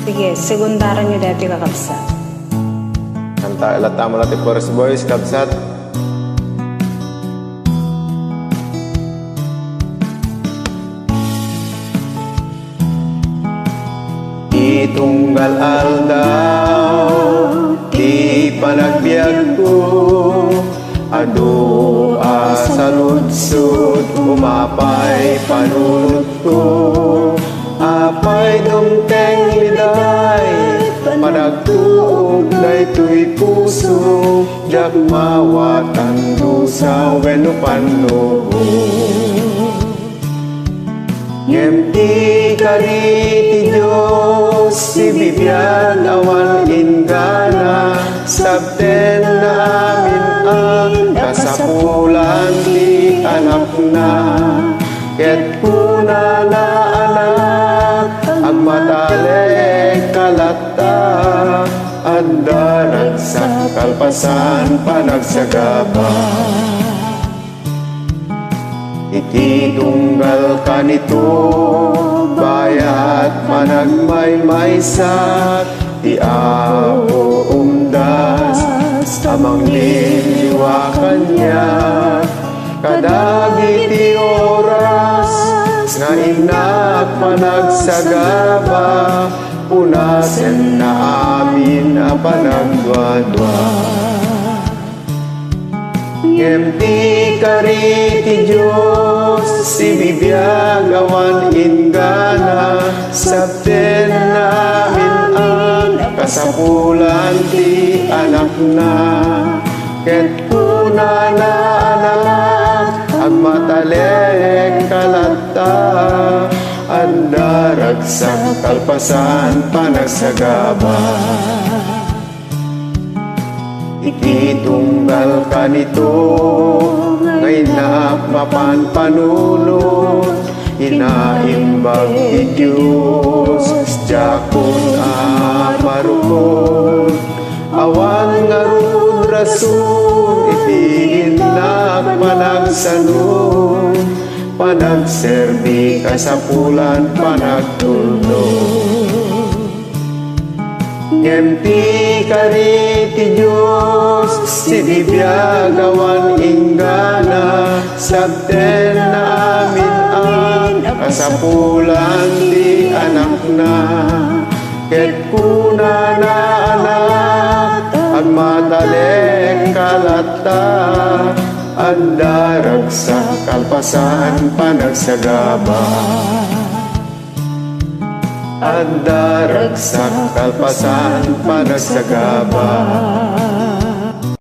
Sige, segundaran nyo dati kakabsat. Kanta ilata mo natin Forest Boys, kabsat. Itunggal aldaw, di panagbiag ko, adu sa lutsud, umapay panunod ko, apay dumteng liday, panagtuog na ito'y puso, jak mawatan dusa weno panugo. Yemti kariti Diyos, si bibiyag awan ingana, sabten na amin ang kasapulan di anak na. Ket kuna na anak, agmatalik kalata, andarag sa kalpasan panagsagaba. Ititunggal ka nito, bayat managmaymaysak, ti ako umdas, amang liliwa kanya, kadagiti oras, nga inak panagsagaba, punasen na amin na panagdwadwa. Yemti kariti Diyos, si bibiyag awan ingana, sabten namin ang kasapulan di anak na. Ket kuna na anak, agmatalek kalata, andarag sa kalpasan panagsagaba. Ititunggal ka nito, ngay nakmapan panunod, inaimbag di Diyos, jakon amarukod, awan nga rud rason, itigin nagpanagsanod, panagserbi kasapulan panagtulog. Yemti kariti Diyos, si bibiyag awan ingana, sabten na amin ang kasapulan di anak na. Ket kuna na anak, agmatalek kalata, andarag sa kalpasan panagsagaba. Andarag sa kalpasan panagsagaba.